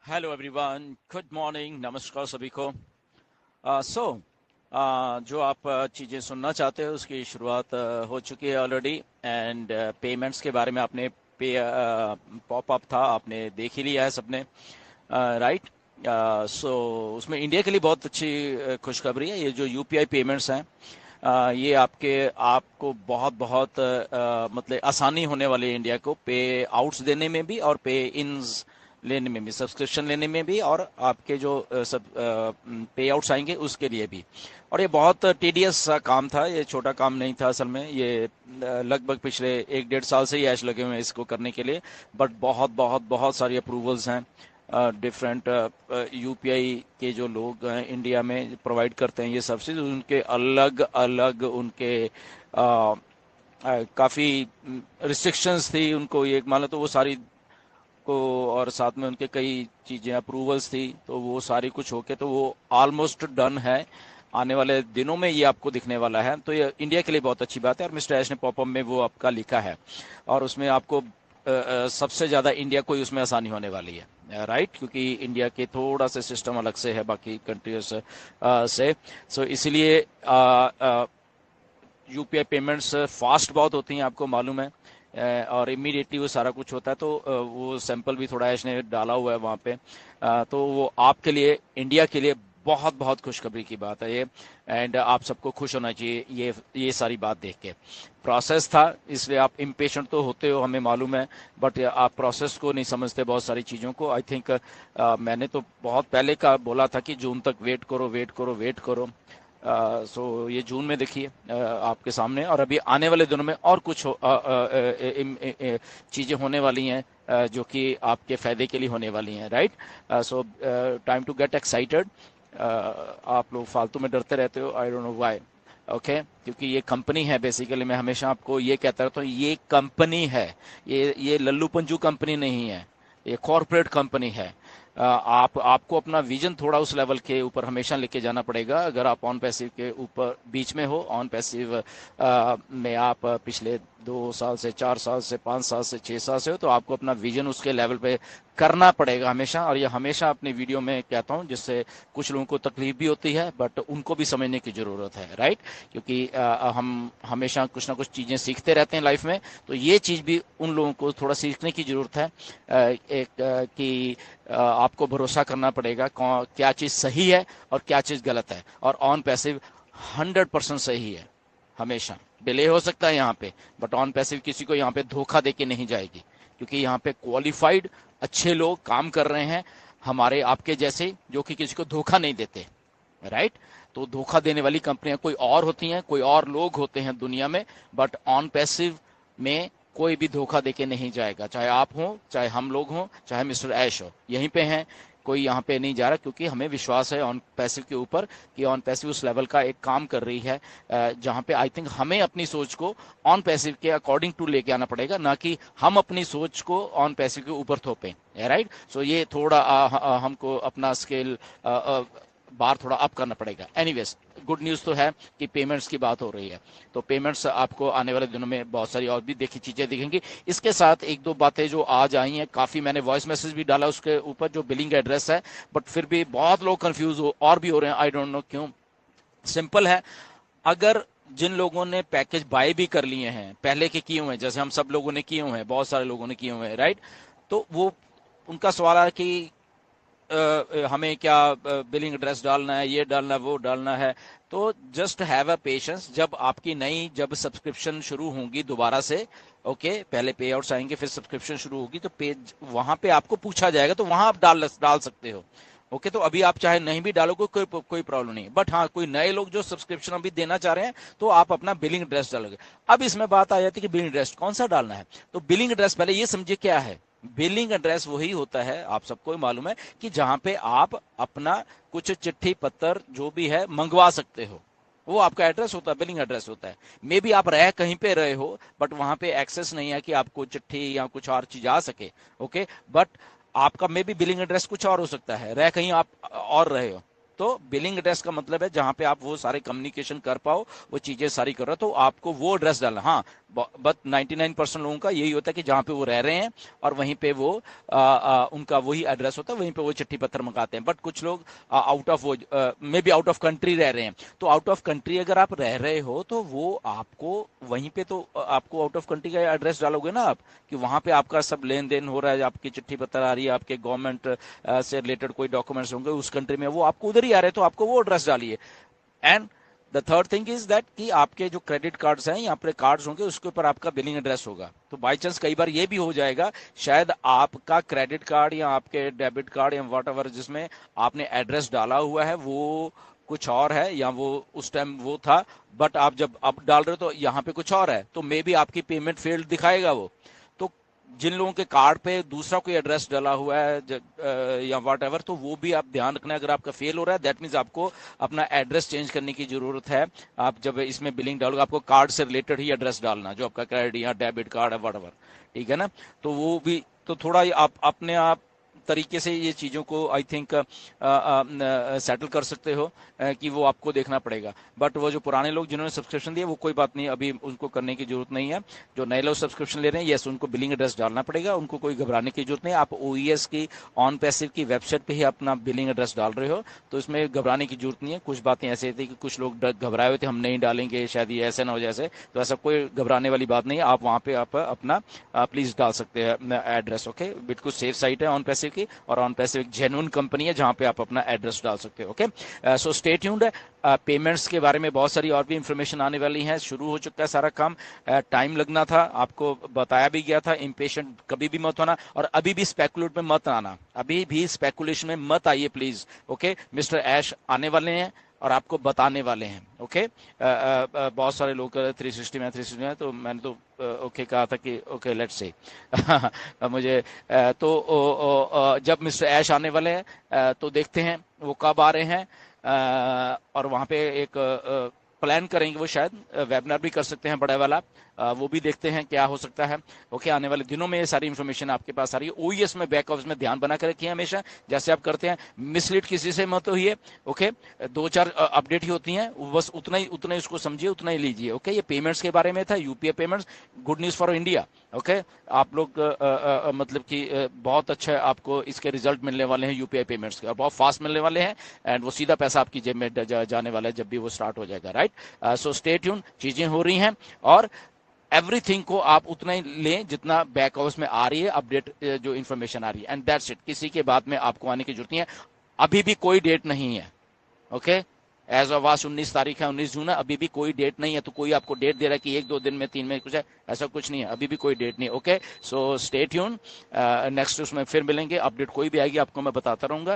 Hello everyone, good morning, नमस्कार सभी को। जो आप चीज़ें सुनना चाहते हो उसकी शुरुआत हो चुकी है ऑलरेडी। एंड पेमेंट्स के बारे में आपने पे पॉप अप था, आपने देख ही लिया है सबने, राइट। सो उसमें इंडिया के लिए बहुत अच्छी खुशखबरी है। ये जो यूपीआई पेमेंट्स हैं, ये आपको बहुत बहुत मतलब आसानी होने वाली है इंडिया को पे आउट्स देने में भी और पे इन्स लेने में भी, सब्सक्रिप्शन लेने में भी, और आपके जो सब पे आउट्स आएंगे उसके लिए भी। और ये बहुत टीडियस सा काम था, ये छोटा काम नहीं था असल में। ये लगभग पिछले 1-1.5 साल से ही ऐश लगे हुए हैं इसको करने के लिए। बट बहुत बहुत बहुत सारी अप्रूवल्स हैं। डिफरेंट यूपीआई के जो लोग हैं इंडिया में प्रोवाइड करते हैं ये सर्विसेज, उनके अलग अलग उनके काफ़ी रिस्ट्रिक्शंस थी उनको, ये मान लो तो वो सारी को, और साथ में उनके कई चीज़ें अप्रूवल्स थी, तो वो सारी कुछ होके तो वो ऑलमोस्ट डन है। आने वाले दिनों में ये आपको दिखने वाला है, तो ये इंडिया के लिए बहुत अच्छी बात है। और मिस्टर ऐश ने पॉपअप में वो आपका लिखा है, और उसमें आपको सबसे ज़्यादा इंडिया को ही उसमें आसानी होने वाली है, राइट, क्योंकि इंडिया के थोड़ा सा सिस्टम अलग से है बाकी कंट्रीज से। सो इसलिए यूपीआई पेमेंट्स फास्ट बहुत होती हैं, आपको मालूम है। और इमीडिएटली वो सारा कुछ होता है। तो वो सैंपल भी थोड़ा इसने डाला हुआ है वहाँ पे। तो वो आपके लिए, इंडिया के लिए बहुत बहुत खुशखबरी की बात है ये। एंड आप सबको खुश होना चाहिए ये सारी बात देख के। प्रोसेस था इसलिए आप इम्पेशेंट तो होते हो, हमें मालूम है। बट आप प्रोसेस को नहीं समझते, बहुत सारी चीज़ों को। आई थिंक मैंने तो बहुत पहले का बोला था कि जून तक वेट करो, वेट करो, वेट करो। सो ये जून में देखिए आपके सामने, और अभी आने वाले दिनों में और कुछ चीज़ें होने वाली हैं जो कि आपके फ़ायदे के लिए होने वाली हैं, right. So time to get excited. आप लोग फालतू में डरते रहते हो, I don't know why. Okay, क्योंकि ये कंपनी है बेसिकली। मैं हमेशा आपको ये कहता रहता हूँ, ये कंपनी है। ये लल्लू पंजू कंपनी नहीं है, ये कॉरपोरेट कंपनी है। आपको अपना विजन थोड़ा उस लेवल के ऊपर हमेशा लेके जाना पड़ेगा। अगर आप ऑन पैसिव के ऊपर बीच में हो, ऑन पैसिव में आप पिछले 2 साल से, 4 साल से, 5 साल से, 6 साल से हो, तो आपको अपना विजन उसके लेवल पे करना पड़ेगा हमेशा। और ये हमेशा अपनी वीडियो में कहता हूँ, जिससे कुछ लोगों को तकलीफ भी होती है, बट उनको भी समझने की ज़रूरत है, राइट। क्योंकि हम हमेशा कुछ ना कुछ चीज़ें सीखते रहते हैं लाइफ में, तो ये चीज़ भी उन लोगों को थोड़ा सीखने की ज़रूरत है। कि आपको भरोसा करना पड़ेगा क्या चीज़ सही है और क्या चीज़ गलत है। और ऑन पैसिव 100% सही है हमेशा। डिले हो सकता है यहाँ पे, बट ऑन पैसिव किसी को यहाँ पे धोखा दे के नहीं जाएगी, क्योंकि यहाँ पे क्वालिफाइड अच्छे लोग काम कर रहे हैं, हमारे आपके जैसे, जो कि किसी को धोखा नहीं देते, राइट। तो धोखा देने वाली कंपनियां कोई और होती हैं, कोई और लोग होते हैं दुनिया में। बट ऑन पैसिव में कोई भी धोखा देके नहीं जाएगा, चाहे आप हो, चाहे हम लोग हों, चाहे मिस्टर ऐश हो, यहीं पे हैं। कोई यहाँ पे नहीं जा रहा, क्योंकि हमें विश्वास है ऑन पैसिव के ऊपर कि ऑन पैसिव उस लेवल का एक काम कर रही है जहाँ पे आई थिंक हमें अपनी सोच को ऑन पैसिव के अकॉर्डिंग टू लेके आना पड़ेगा, ना कि हम अपनी सोच को ऑन पैसिव के ऊपर थोपें, राइट। सो ये थोड़ा हमको अपना स्केल बार थोड़ा अप करना पड़ेगा। एनीवेज, गुड न्यूज़ तो है कि पेमेंट्स की बात हो रही है, तो पेमेंट्स आपको आने वाले दिनों में बहुत सारी और भी देखी चीज़ें दिखेंगी। इसके साथ एक दो बातें जो आज आई हैं, काफ़ी मैंने वॉइस मैसेज भी डाला उसके ऊपर, जो बिलिंग एड्रेस है। बट फिर भी बहुत लोग कंफ्यूज हो और भी हो रहे हैं, आई डोंट नो क्यों। सिंपल है, अगर जिन लोगों ने पैकेज बाय भी कर लिए हैं, पहले के किए हुए हैं, जैसे हम सब लोगों ने किए हुए हैं, बहुत सारे लोगों ने किए हुए हैं, राइट। तो वो उनका सवाल है कि हमें क्या बिलिंग एड्रेस डालना है, ये डालना है, वो डालना है। तो जस्ट हैव अ पेशेंस। जब सब्सक्रिप्शन शुरू होंगी दोबारा से, ओके, पहले पे आउट्स आएंगे, फिर सब्सक्रिप्शन शुरू होगी, तो पेज वहां पे आपको पूछा जाएगा, तो वहां आप डाल सकते हो। ओके, तो अभी आप चाहे नहीं भी डालो, कोई प्रॉब्लम नहीं। बट हाँ, कोई नए लोग जो सब्सक्रिप्शन अभी देना चाह रहे हैं, तो आप अपना बिलिंग एड्रेस डालोगे। अब इसमें बात आ जाती है कि बिलिंग एड्रेस कौन सा डालना है। तो बिलिंग एड्रेस पहले ये समझिए क्या है। बिलिंग एड्रेस वही होता है, आप सबको मालूम है, कि जहां पे आप अपना कुछ चिट्ठी पत्र जो भी है मंगवा सकते हो, वो आपका एड्रेस होता है, बिलिंग एड्रेस होता है। मे बी आप रह कहीं पे रहे हो, बट वहां पे एक्सेस नहीं है कि आपको चिट्ठी या कुछ और चीज आ सके, ओके। बट आपका मे बी बिलिंग एड्रेस कुछ और हो सकता है, रह कहीं आप और रहे हो। تو بلنگ ایڈریس کا مطلب ہے جہاں پہ آپ وہ سارے کمیونیکیشن کر پاؤ، وہ چیزیں ساری کر رہے ہو، تو آپ کو وہ ایڈریس ڈالنا. ہاں بٹ 99% لوگوں کا یہی ہوتا ہے کہ جہاں پہ وہ رہ رہے ہیں اور وہیں پہ وہ ان کا وہی ایڈریس ہوتا ہے، وہیں پہ وہ چٹھی پتھر منگاتے ہیں. بٹ کچھ لوگ آؤٹ آف میں بھی آؤٹ آف کنٹری رہ رہے ہیں، تو آؤٹ آف کنٹری اگر آپ رہ رہے ہو تو وہ آپ کو وہیں پہ تو آپ کو آؤٹ آف کنٹری کا ایڈریس ڈالو گے نا آپ، کہ وہاں پہ آپ کا سب لین دین ہو رہا ہے، آپ کی چٹھی پتھر آ رہی ہے، آپ کے گورنمنٹ سے ریلیٹڈ کوئی ڈاکومنٹس ہوں گے اس کنٹری میں، وہ آپ کو ادھر ہی آ رہے ہیں، تو آپ کو وہ ایڈریس ڈالیے. And the third thing is that کہ آپ کے جو کریڈٹ کارڈز ہیں یا پہ کارڈز ہوں گے اس کے اوپر آپ کا بلنگ ایڈریس ہوگا. تو بائی چانس کئی بار یہ بھی ہو جائے گا شاید آپ کا کریڈٹ کارڈ یا آپ کے ڈیبٹ کارڈ یا واٹ ایور جس میں آپ نے ایڈریس ڈالا ہوا ہے وہ کچھ اور ہے، یا وہ اس ٹائم وہ تھا، بٹ آپ جب اب ڈال رہے ہو تو یہاں پہ کچھ اور ہے، تو مے بی آپ کی پیمنٹ فیلڈ دکھائے گا وہ. تو جن لوگوں کے کارڈ پہ دوسرا کوئی ایڈریس ڈلا ہوا ہے یا واٹ ایور، تو وہ بھی آپ دھیان رکھنا ہے. اگر آپ کا فیل ہو رہا ہے دیٹ مینس آپ کو اپنا ایڈریس چینج کرنے کی ضرورت ہے. آپ جب اس میں بلنگ ڈالو گے آپ کو کارڈ سے ریلیٹڈ ہی ایڈریس ڈالنا، جو آپ کا کریڈٹ یا ڈیبٹ کارڈ ہے واٹ ایور، ٹھیک ہے نا. تو وہ بھی تو تھوڑا آپ اپنے آپ طریقے سے یہ چیزوں کو آئی تھنک سیٹل کر سکتے ہو کہ وہ آپ کو دیکھنا پڑے گا. بٹ وہ جو پرانے لوگ جنہوں نے سبسکرپشن دیا وہ کوئی بات نہیں، ابھی ان کو کرنے کی ضرورت نہیں ہے. جو نئے لوگ سبسکرپشن لے رہے ہیں یس ان کو بلنگ ایڈریس ڈالنا پڑے گا، ان کو کوئی گھبرانے کی ضرورت نہیں. آپ او ای ایس کی آن پیسو کی ویب سائٹ پہ ہی اپنا بلنگ ایڈریس ڈال رہے ہو تو اس میں گھبرانے کی ضرورت نہیں ہے. کچھ باتیں ایسے تھیں کہ کچھ لوگ گھبرائے ہوئے تھے ہم نہیں ڈالیں گے شاید یہ ایسے نہ ہو جیسے، تو ایسا کوئی گھبرانے والی بات نہیں ہے. آپ وہاں پہ آپ اپنا پلیز ڈال سکتے ہیں ایڈریس. اوکے بالکل سیف سائٹ ہے آن پیسو کی، اور آن پیسو ایک جینوئن کمپنی ہے جہاں پہ آپ اپنا ایڈریس ڈال سکتے ہو. Okay so stay tuned. Payments کے بارے میں بہت ساری اور بھی انفارمیشن آنے والی ہیں. شروع ہو چکا ہے سارا کام، ٹائم لگنا تھا، آپ کو بتایا بھی گیا تھا. امپیشنٹ کبھی بھی مت ہونا، اور ابھی بھی اسپیکولیٹ میں مت آنا، ابھی بھی اسپیکولیشن میں مت آئیے پلیز. اوکے مسٹر ایش آنے والے ہیں اور آپ کو بتانے والے ہیں. اوکے بہت سارے لوگ 360 میں 360 میں، تو میں نے تو اوکے کہا تھا کہ اوکے لیٹس سی مجھے تو جب مسٹر ایش آنے والے ہیں تو دیکھتے ہیں وہ کب آ رہے ہیں، اور وہاں پہ ایک پلان کریں گے، وہ شاید ویبنار بھی کر سکتے ہیں بڑا والا، وہ بھی دیکھتے ہیں کیا ہو سکتا ہے. اوکے آنے والے دنوں میں یہ ساری انفارمیشن آپ کے پاس آ رہی ہے. او ای ایس میں بیک آفس میں دھیان بنا کے رکھیے ہمیشہ جیسے آپ کرتے ہیں، مس لیڈ کسی سے مت ہوئیے. اوکے 2-4 اپڈیٹ ہی ہوتی ہیں، بس اتنا ہی اس کو سمجھیے، اتنا ہی لیجیے. اوکے یہ پیمنٹس کے بارے میں تھا، U P I payments, good news for India. Okay آپ لوگ مطلب کہ بہت اچھا آپ کو اس کے ریزلٹ ملنے والے ہیں یو پی آئی پیمنٹس کے، اور بہت فاسٹ ملنے والے ہیں، اینڈ وہ سیدھا پیسہ آپ کی جیب میں جانے والا ہے جب بھی وہ اسٹارٹ ہو جائے گا. Right so stay tune. چیزیں ہو رہی ہیں اور ایوری تھنگ کو آپ اتنا ہی لیں جتنا بیک ہاؤس میں آ رہی ہے اپڈیٹ، جو انفارمیشن آ رہی ہے، اینڈ دیٹس اٹ. کسی کے بعد میں آپ کو آنے کی ضرورت نہیں ہے. ابھی بھی کوئی ڈیٹ نہیں ہے. اوکے ایز آواز 19 تاریخ ہے، 19 جون ہے، ابھی بھی کوئی ڈیٹ نہیں ہے. تو کوئی آپ کو ڈیٹ دے رہا ہے کہ 1-2 دن میں 3 میں کچھ ہے، ایسا کچھ نہیں ہے، ابھی بھی کوئی ڈیٹ نہیں. Okay so stay tune. Next اس میں پھر ملیں گے، اپڈیٹ کوئی بھی آئے گی آپ کو میں بتاتا رہوں گا.